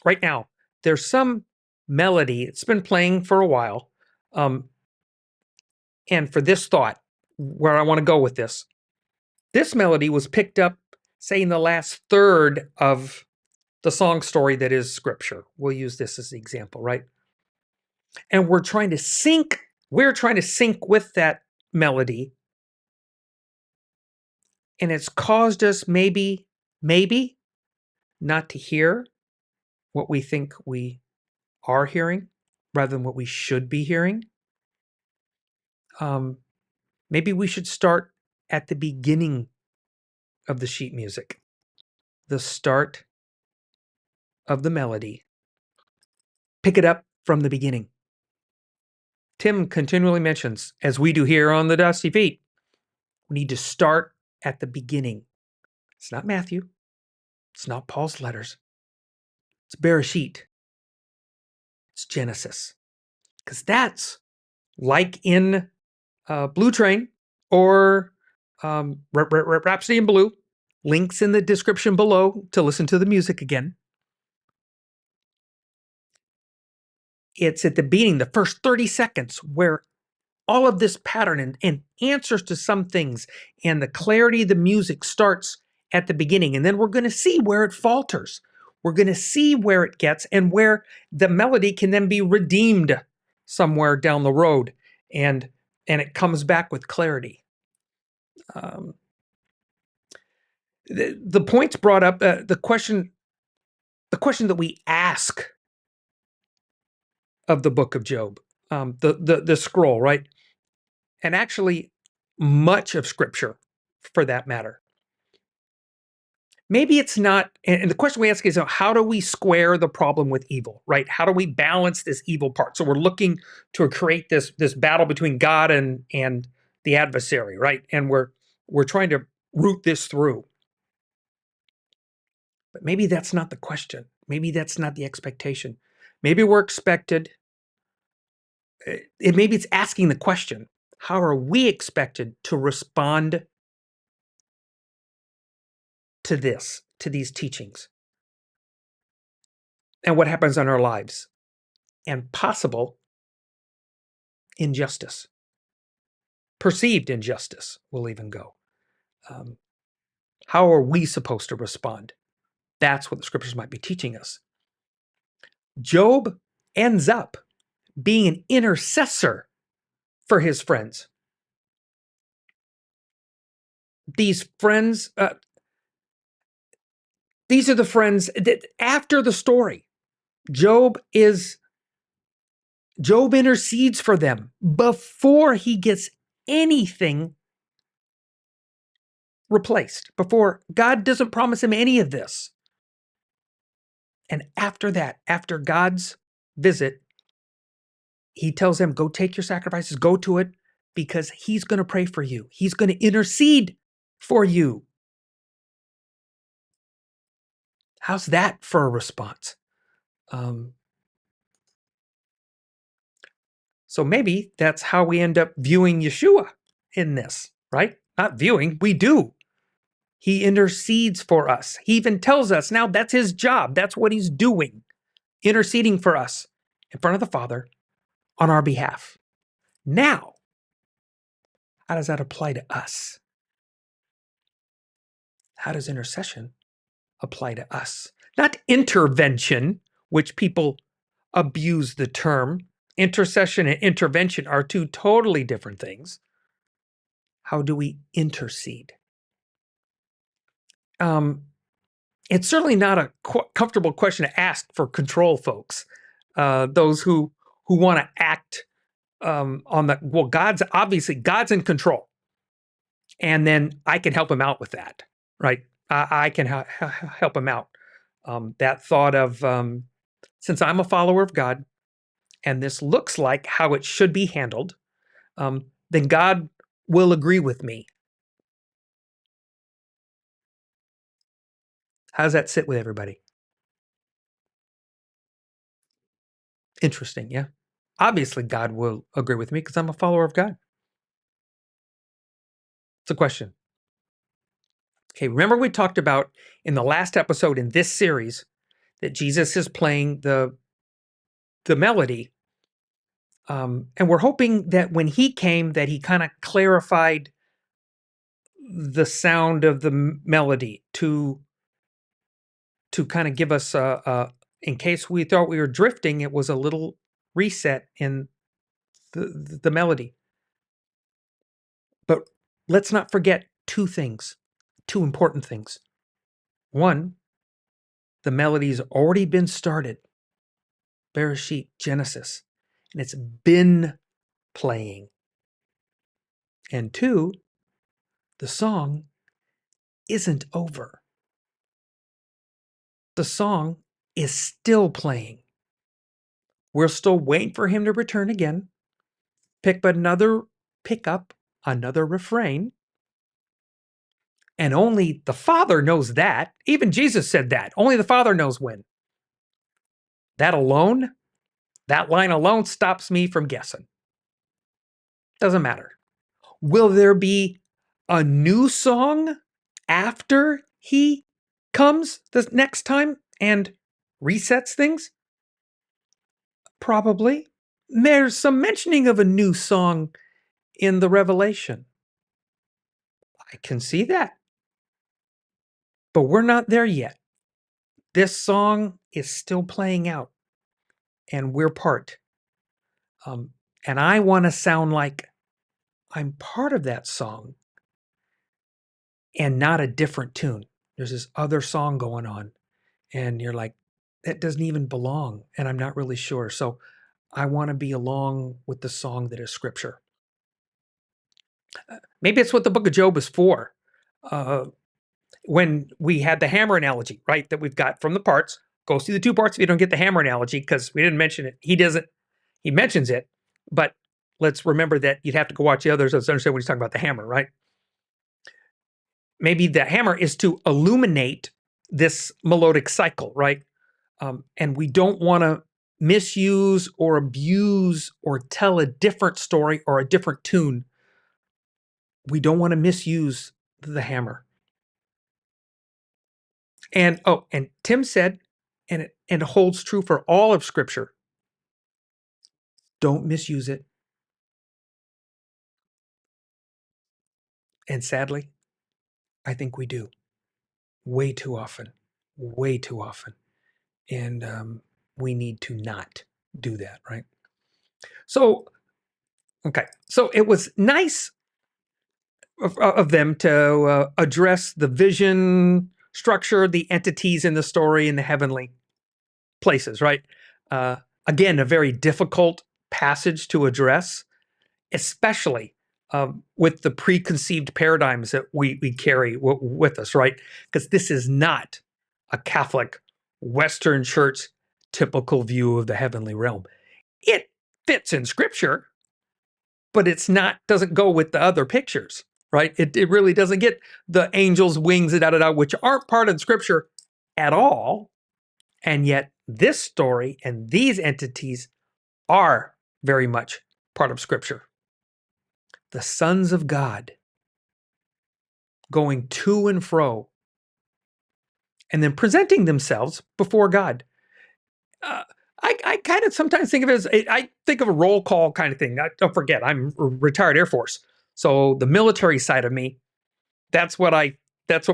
right now, there's some melody. It's been playing for a while. And for this thought, where I want to go with this melody was picked up, say, in the last third of the song story that is Scripture. We'll use this as the example, right? And we're trying to sync with that melody. And it's caused us maybe not to hear what we think we are hearing rather than what we should be hearing. Maybe we should start at the beginning of the sheet music, the start of the melody. Pick it up from the beginning. Tim continually mentions, as we do here on the Dusty Feet, we need to start at the beginning. It's not Matthew. It's not Paul's letters. It's Bereshit. It's Genesis. Because that's like in Blue Train or Rhapsody in Blue. Links in the description below to listen to the music again. It's at the beginning, the first 30 seconds, where all of this pattern and answers to some things and the clarity of the music starts at the beginning. And then we're going to see where it falters. We're going to see where it gets and where the melody can then be redeemed somewhere down the road. And it comes back with clarity. The points brought up, the question that we ask of the book of Job, the scroll, right? And actually much of Scripture, for that matter. Maybe it's not, and the question we ask is, how do we square the problem with evil, right? How do we balance this evil part? So we're looking to create this battle between God and the adversary, right? And we're trying to root this through. But maybe that's not the question. Maybe that's not the expectation. Maybe we're expected, maybe it's asking the question, how are we expected to respond to these teachings? And what happens in our lives? And possible injustice. Perceived injustice will even go. How are we supposed to respond? That's what the Scriptures might be teaching us. Job ends up being an intercessor for his friends. These friends, these are the friends that after the story, Job intercedes for them before he gets anything replaced, before God doesn't promise him any of this. And after that, after God's visit, he tells him, go take your sacrifices, go to it, because he's going to pray for you. He's going to intercede for you. How's that for a response? So maybe that's how we end up viewing Yeshua in this, right? Not viewing, we do. He intercedes for us. He even tells us now that's his job. That's what he's doing, interceding for us in front of the Father on our behalf. Now, how does that apply to us? How does intercession apply to us? Not intervention, which people abuse the term. Intercession and intervention are two totally different things. How do we intercede? It's certainly not a comfortable question to ask for control folks. Those who want to act on the, well, God's in control. And then I can help him out with that, right? I can help him out. That thought of, since I'm a follower of God, and this looks like how it should be handled, then God will agree with me. How does that sit with everybody? Interesting, yeah. Obviously, God will agree with me because I'm a follower of God. It's a question. Okay, remember we talked about in the last episode in this series that Jesus is playing the melody. And we're hoping that when he came, that he kind of clarified the sound of the melody to kind of give us in case we thought we were drifting, it was a little reset in the melody. But let's not forget two important things. One, the melody's already been started. Bereshit, Genesis, and it's been playing. And two, the song isn't over. The song is still playing. We're still waiting for him to return again, pick up another refrain. And only the Father knows that. Even Jesus said that. Only the Father knows when. That line alone stops me from guessing. Doesn't matter. Will there be a new song after he comes the next time and resets things? Probably. There's some mentioning of a new song in the Revelation. I can see that. But we're not there yet. This song is still playing out, and we're part. And I want to sound like I'm part of that song and not a different tune. There's this other song going on, and you're like, that doesn't even belong, and I'm not really sure. So I want to be along with the song that is Scripture. Maybe it's what the book of Job is for. When we had the hammer analogy, right, that we've got from the parts, go see the two parts if you don't get the hammer analogy, because we didn't mention it. He mentions it, but let's remember that you'd have to go watch the others to understand when he's talking about the hammer, right? Maybe the hammer is to illuminate this melodic cycle, right? And we don't want to misuse or abuse or tell a different story or a different tune. We don't want to misuse the hammer. And Tim said, and it holds true for all of Scripture, don't misuse it. And sadly, I think we do. Way too often. And we need to not do that, right? So, okay. So it was nice of them to address the vision, structure, the entities in the story in the heavenly places, right? Again, a very difficult passage to address, especially with the preconceived paradigms that we carry with us, right? Because this is not a Catholic Western Church typical view of the heavenly realm. It fits in Scripture, but doesn't go with the other pictures, right? It really doesn't get the angels' wings, which aren't part of Scripture at all. And yet this story and these entities are very much part of Scripture. The sons of God going to and fro and then presenting themselves before God. I kind of sometimes think of it as, I think of a roll call kind of thing. Don't forget, I'm retired Air Force. So the military side of me, that's where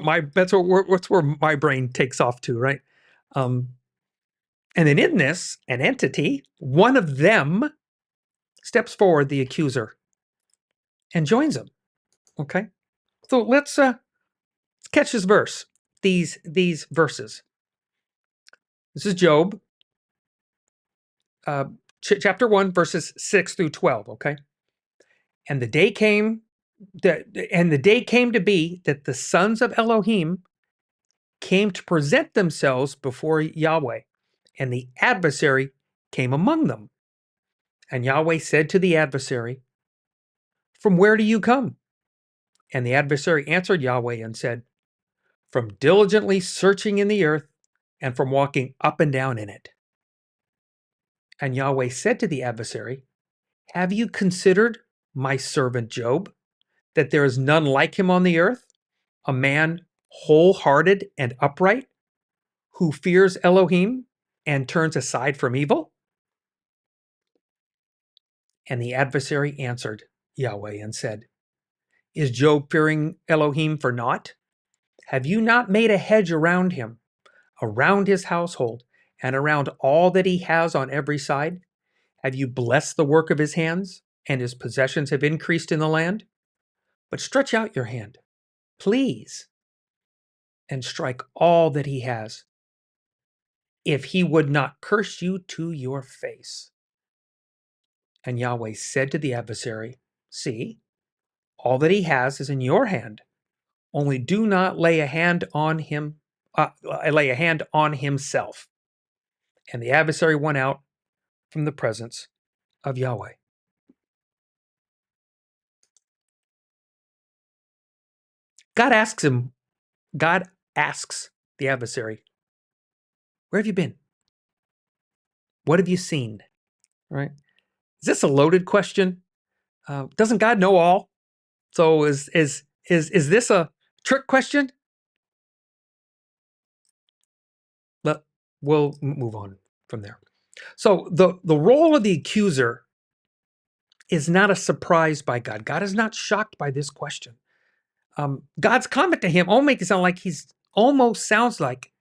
my brain takes off to, right? And then in this, an entity, one of them steps forward, the accuser, and joins him. Okay? So let's catch this verse, these verses. This is Job, chapter 1, verses 6 through 12, okay? And the day came to be that the sons of Elohim came to present themselves before Yahweh, and the adversary came among them. And Yahweh said to the adversary, "From where do you come?" And the adversary answered Yahweh and said, "From diligently searching in the earth and from walking up and down in it." And Yahweh said to the adversary, "Have you considered my servant Job, that there is none like him on the earth, a man wholehearted and upright, who fears Elohim and turns aside from evil? And the adversary answered Yahweh and said, Is Job fearing Elohim for naught? Have you not made a hedge around him, around his household, and around all that he has on every side? Have you blessed the work of his hands, and his possessions have increased in the land? But stretch out your hand, please, and strike all that he has, if he would not curse you to your face. And Yahweh said to the adversary, See, all that he has is in your hand. Only do not lay a hand on him, lay a hand on himself. And the adversary went out from the presence of Yahweh. God asks the adversary, where have you been? What have you seen? Right? Is this a loaded question? Doesn't God know all? So is this a trick question? We'll move on from there. So the role of the accuser is not a surprise by God. God is not shocked by this question. God's comment to him almost sounds like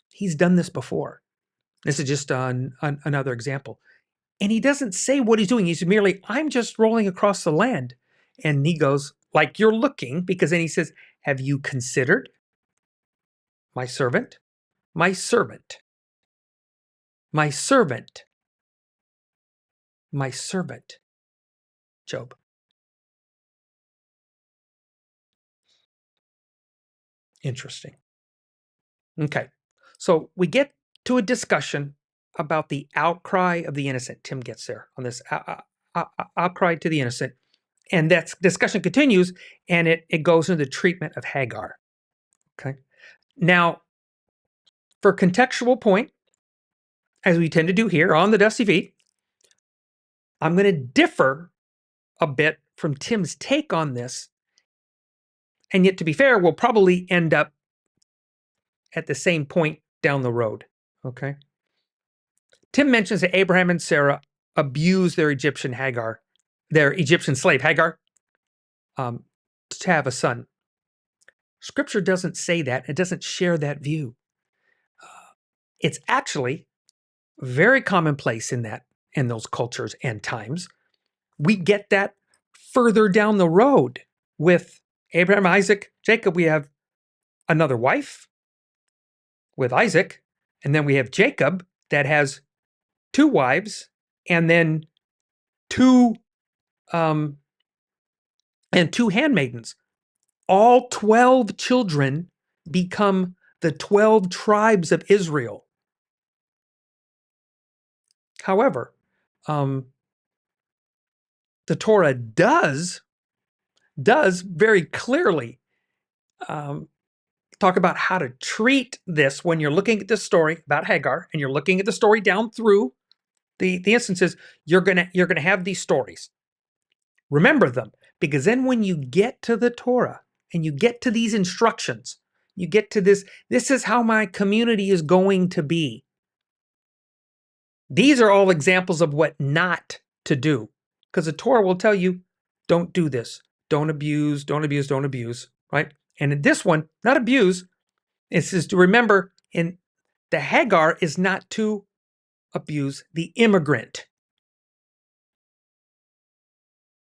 he's done this before. This is just another example. And he doesn't say what he's doing. He's merely, I'm just rolling across the land. And he goes, like you're looking, because then he says, have you considered my servant? My servant. My servant. My servant. Job. Interesting. Okay. So we get to a discussion about the outcry of the innocent. Tim gets there on this outcry to the innocent. And that discussion continues, and it goes into the treatment of Hagar. Okay. Now, for contextual point, as we tend to do here on the Dusty Feet, I'm going to differ a bit from Tim's take on this. And yet, to be fair, we'll probably end up at the same point down the road. Okay. Tim mentions that Abraham and Sarah abused their Egyptian slave Hagar, to have a son. Scripture doesn't say that. It doesn't share that view. It's actually very commonplace in those cultures and times. We get that further down the road with Abraham, Isaac, Jacob. We have another wife with Isaac, and then we have Jacob that has two wives, and then two handmaidens. All 12 children become the 12 tribes of Israel. However, the Torah does very clearly talk about how to treat this when you're looking at this story about Hagar and you're looking at the story down through the instances. You're gonna have these stories. Remember them, because then when you get to the Torah and you get to these instructions, you get to this is how my community is going to be. These are all examples of what not to do, because the Torah will tell you, don't do this, don't abuse, right? And in this one, not abuse, it says to remember, in the Hagar is not to abuse the immigrant.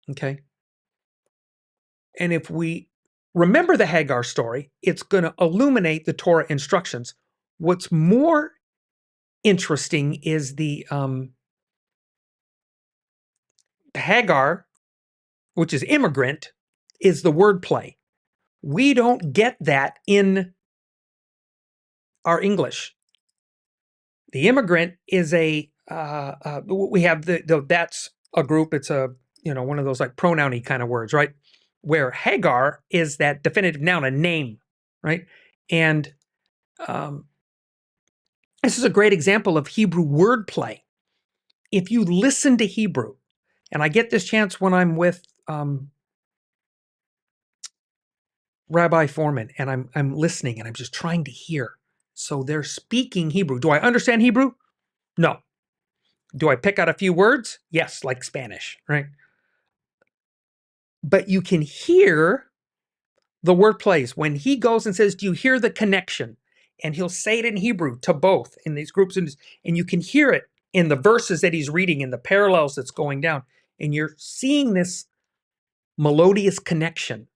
Okay? And if we remember the Hagar story, it's going to illuminate the Torah instructions. What's more interesting is the Hagar, which is immigrant, is the wordplay. We don't get that in our English. The immigrant is we have that's a group. It's one of those like pronoun-y kind of words, right? Where Hagar is that definitive noun, a name, right? And this is a great example of Hebrew wordplay. If you listen to Hebrew, and I get this chance when I'm with Rabbi Foreman, and I'm listening, and I'm just trying to hear So they're speaking Hebrew. Do I understand Hebrew? No. Do I pick out a few words? Yes, like Spanish, right? But you can hear the word plays. When he goes and says, do you hear the connection? And he'll say it in Hebrew to both in these groups. And you can hear it in the verses that he's reading, in the parallels that's going down. And you're seeing this melodious connection.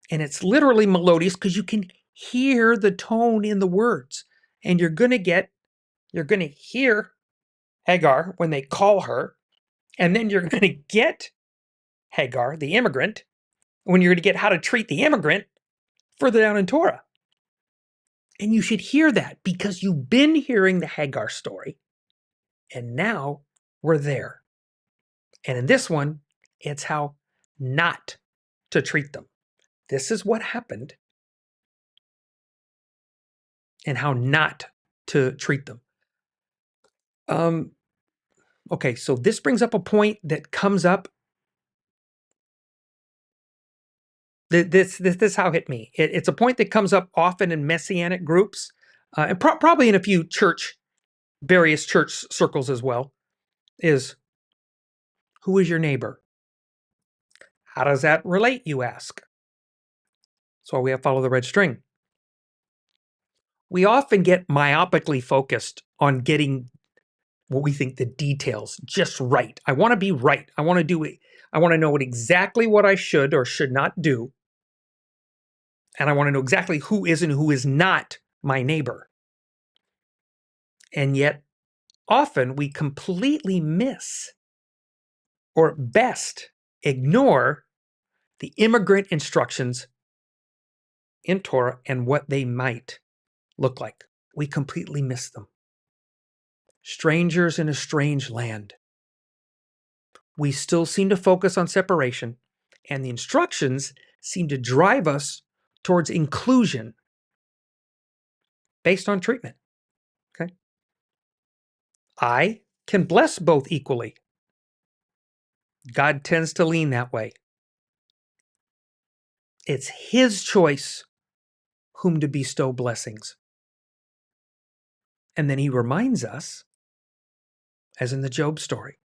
And it's literally melodious because you can hear the tone in the words. And you're going to hear Hagar when they call her. And then you're going to get Hagar, the immigrant, when you're going to get how to treat the immigrant further down in Torah. And you should hear that because you've been hearing the Hagar story, and now we're there. And in this one, it's how not to treat them. This is what happened and how not to treat them. Okay, so this brings up a point that comes up. This is how it hit me. It's a point that comes up often in Messianic groups, and probably in a few various church circles as well, is who is your neighbor? How does that relate, you ask? So we have to follow the red string. We often get myopically focused on getting what we think the details just right. I want to be right. I want to do it. I want to know exactly what I should or should not do. And I want to know exactly who is and who is not my neighbor. And yet, often we completely miss, or best ignore, the immigrant instructions in Torah and what they might look like. We completely miss them. Strangers in a strange land. We still seem to focus on separation, and the instructions seem to drive us towards inclusion based on treatment. Okay? I can bless both equally. God tends to lean that way. It's his choice whom to bestow blessings. And then he reminds us, as in the Job story,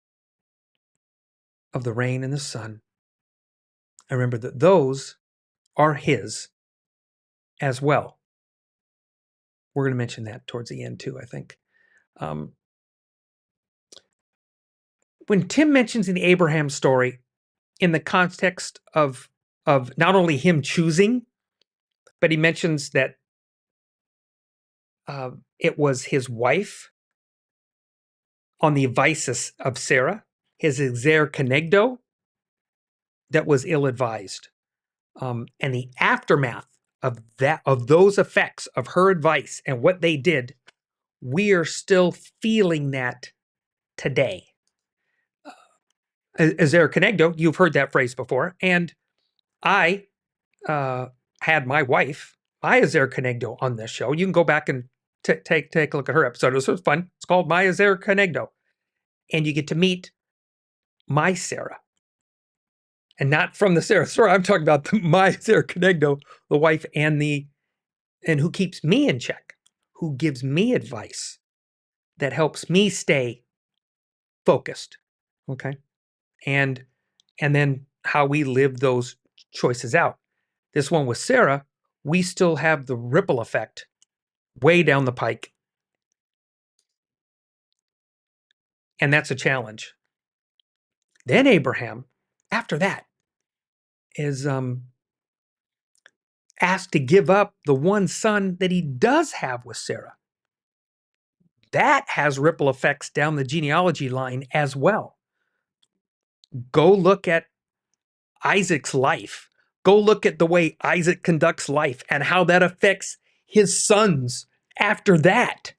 of the rain and the sun. I remember that those are his as well. We're going to mention that towards the end too, I think. When Tim mentions in the Abraham story, in the context of not only him choosing, but he mentions that it was his wife on the advice of Sarah, his exer conegdo, that was ill-advised. And the aftermath of those effects of her advice and what they did, we are still feeling that today. Exer conegdo, you've heard that phrase before, and I had my wife, Maya Conegdo, on this show. You can go back and take a look at her episode. It was fun. It's called Maya Conegdo. And you get to meet my Sarah. And not from the Sarah story. I'm talking about the Maya Conegdo, the wife, and who keeps me in check, who gives me advice that helps me stay focused. Okay. And then how we live those choices out. This one with Sarah, we still have the ripple effect way down the pike. And that's a challenge. Then Abraham, after that, is asked to give up the one son that he does have with Sarah. That has ripple effects down the genealogy line as well. Go look at Isaac's life. Go look at the way Isaac conducts life and how that affects his sons after that.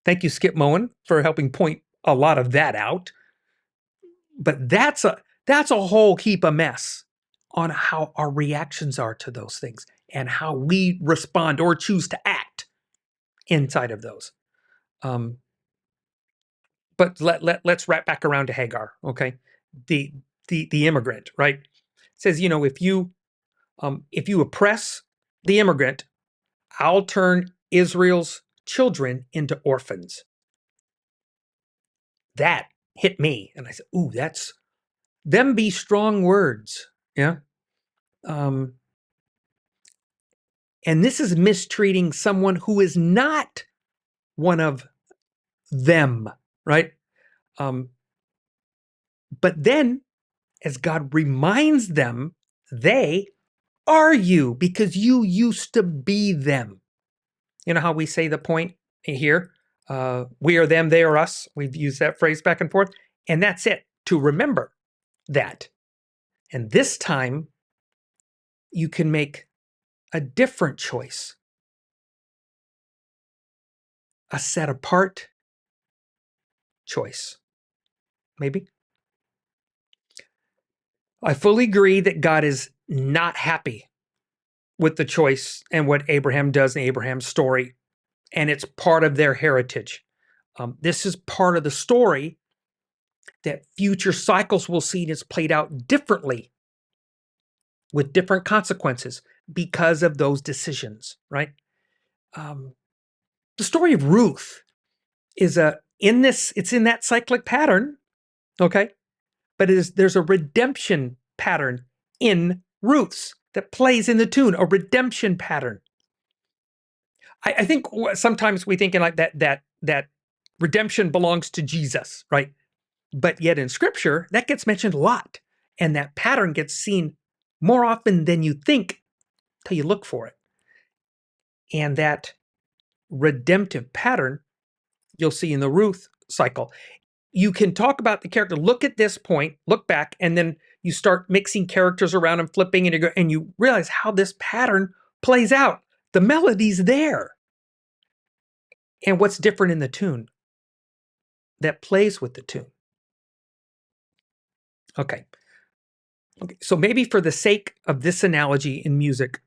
Thank you, Skip Moen, for helping point a lot of that out. But that's a whole heap of mess on how our reactions are to those things and how we respond or choose to act inside of those. But let's wrap back around to Hagar, okay? The immigrant, right? It says, if you oppress the immigrant, I'll turn Israel's children into orphans. That hit me. And I said, ooh, them be strong words. Yeah. And this is mistreating someone who is not one of them, right? But then, as God reminds them, they are you because you used to be them. You know how we say the point here? We are them, they are us. We've used that phrase back and forth. And that's it, to remember that. And this time, you can make a different choice, a set apart choice. Maybe. I fully agree that God is not happy with the choice and what Abraham does in Abraham's story, and it's part of their heritage. This is part of the story that future cycles will see it's played out differently with different consequences because of those decisions, right? The story of Ruth is it's in that cyclic pattern, okay? But there's a redemption pattern in Ruth's that plays in the tune, a redemption pattern. I think sometimes we think in like that redemption belongs to Jesus, right? But yet in Scripture, that gets mentioned a lot, and that pattern gets seen more often than you think till you look for it. And that redemptive pattern you'll see in the Ruth cycle. You can talk about the character, look at this point, look back, and then you start mixing characters around and flipping, and you realize how this pattern plays out. The melody's there. And what's different in the tune that plays with the tune. Okay. So maybe for the sake of this analogy in music,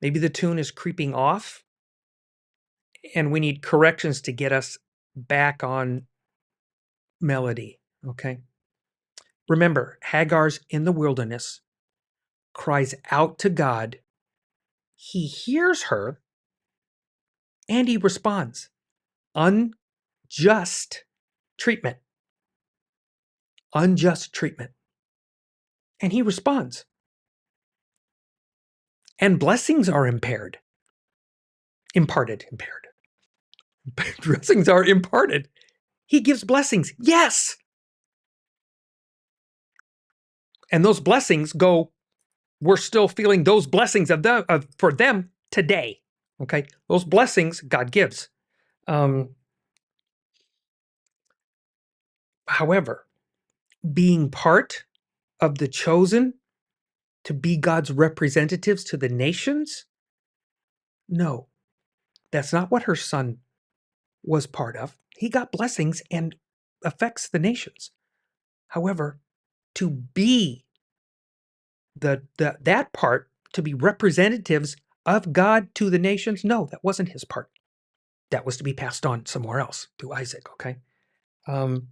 maybe the tune is creeping off and we need corrections to get us back on melody. Okay. Remember, Hagar's in the wilderness, cries out to God. He hears her and he responds. Unjust treatment. Unjust treatment. And he responds. And blessings are imparted. Blessings are imparted. He gives blessings. Yes. And those blessings we're still feeling those blessings for them today. Okay. Those blessings God gives. However, being part of the chosen to be God's representatives to the nations, no, that's not what her son was part of. He got blessings and affects the nations. However, to be that part, to be representatives of God to the nations, no, that wasn't his part. That was to be passed on somewhere else to Isaac, okay? Don't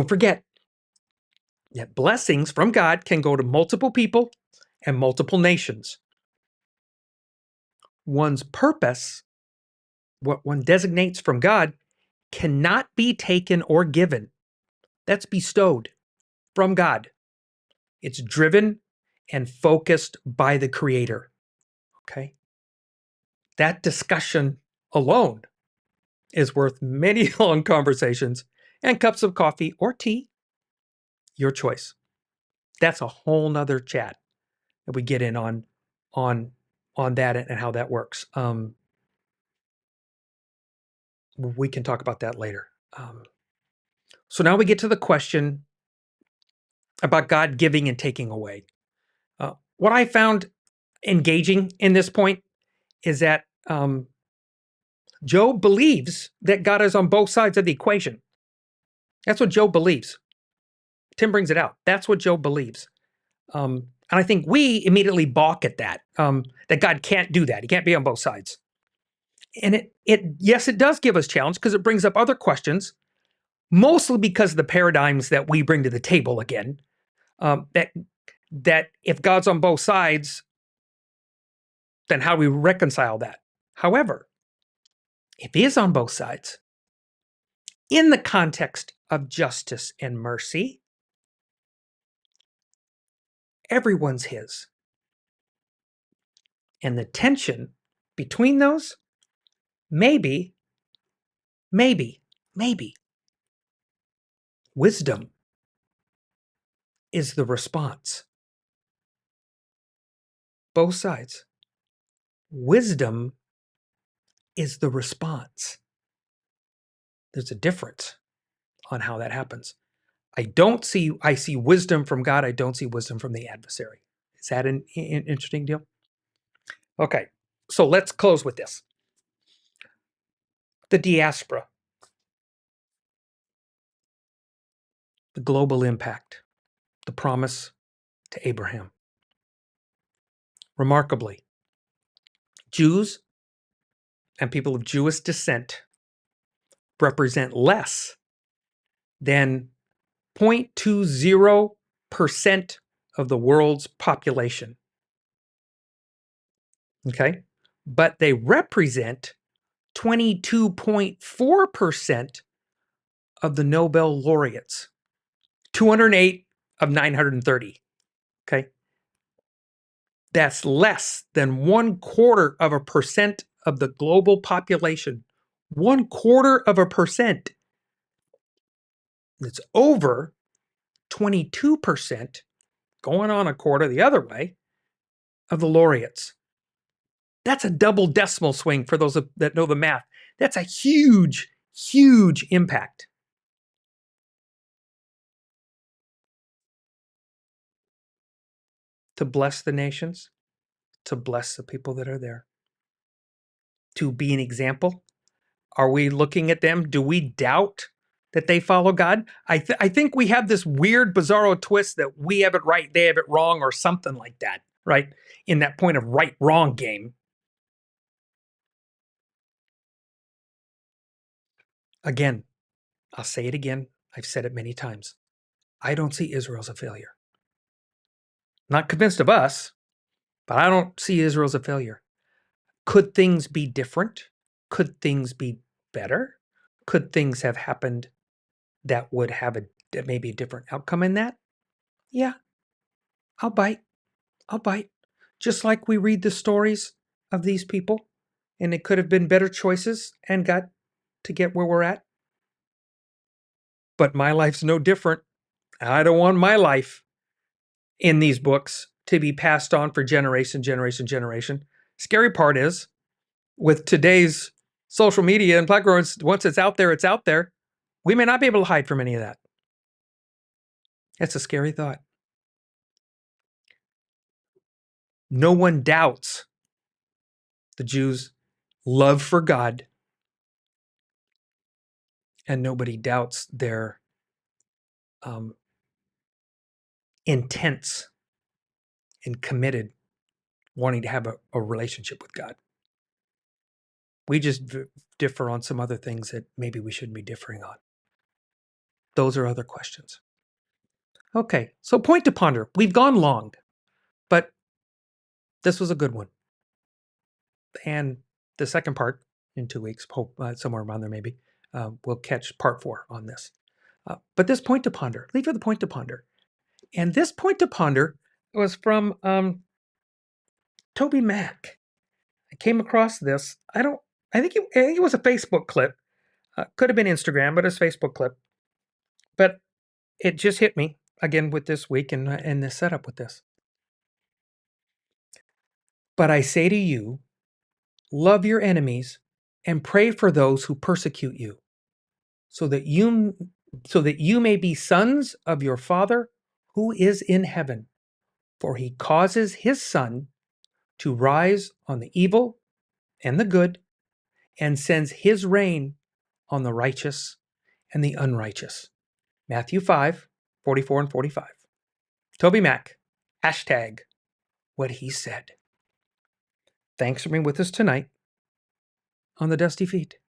forget that blessings from God can go to multiple people and multiple nations. One's purpose, what one designates from God, cannot be taken or given. That's bestowed from God. It's driven and focused by the Creator. Okay? That discussion alone is worth many long conversations and cups of coffee or tea. Your choice. That's a whole nother chat that we get in on that and how that works. We can talk about that later. So now we get to the question about God giving and taking away. What I found engaging in this point is that Job believes that God is on both sides of the equation. That's what Job believes. Tim brings it out. That's what Job believes. And I think we immediately balk at that, that God can't do that. He can't be on both sides. And yes, it does give us challenge because it brings up other questions, mostly because of the paradigms that we bring to the table again. That if God's on both sides, then how do we reconcile that? However, if he is on both sides, in the context of justice and mercy, everyone's his. And the tension between those, maybe, wisdom is the response. Both sides. Wisdom is the response. There's a difference on how that happens. I see wisdom from God. I don't see wisdom from the adversary. Is that an interesting deal? Okay, so let's close with this. The diaspora, the global impact, the promise to Abraham. Remarkably, Jews and people of Jewish descent represent less than 0.20% of the world's population. Okay? But they represent 22.4% of the Nobel laureates. 208 of 930. Okay? That's less than 0.25% of the global population. 0.25%. It's over 22%, going on a quarter the other way, of the laureates. That's a double decimal swing for those that know the math. That's a huge, huge impact. To bless the nations, to bless the people that are there, to be an example. Are we looking at them? Do we doubt that they follow God? I think we have this weird, bizarro twist that we have it right, they have it wrong, or something like that, right? In that point of right-wrong game. Again, I'll say it again. I've said it many times. I don't see Israel as a failure. Not convinced of us, but I don't see Israel as a failure. Could things be different? Could things be better? Could things have happened that would have maybe a different outcome in that? Yeah, I'll bite. Just like we read the stories of these people, and it could have been better choices and got to get where we're at. But my life's no different. I don't want my life in these books to be passed on for generation. Scary part is, with today's social media and platforms, once it's out there, we may not be able to hide from any of that. That's a scary thought. No one doubts the Jews' love for God, and nobody doubts their intense and committed wanting to have a relationship with God. We just differ on some other things that maybe we shouldn't be differing on. Those are other questions. Okay, so point to ponder. We've gone long, but this was a good one. And the second part in 2 weeks, hope somewhere around there maybe, we'll catch part 4 on this. But this point to ponder, leave for the point to ponder. And this point to ponder was from Toby Mack. I came across this. I think it was a Facebook clip. Could have been Instagram, but it's a Facebook clip. But it just hit me again with this week and the setup with this. But I say to you, love your enemies and pray for those who persecute you, so that you may be sons of your Father who is in heaven. For he causes his sun to rise on the evil and the good, and sends his rain on the righteous and the unrighteous. Matthew 5:44 and 45. Toby Mack, hashtag what he said. Thanks for being with us tonight on The Dusty Feet.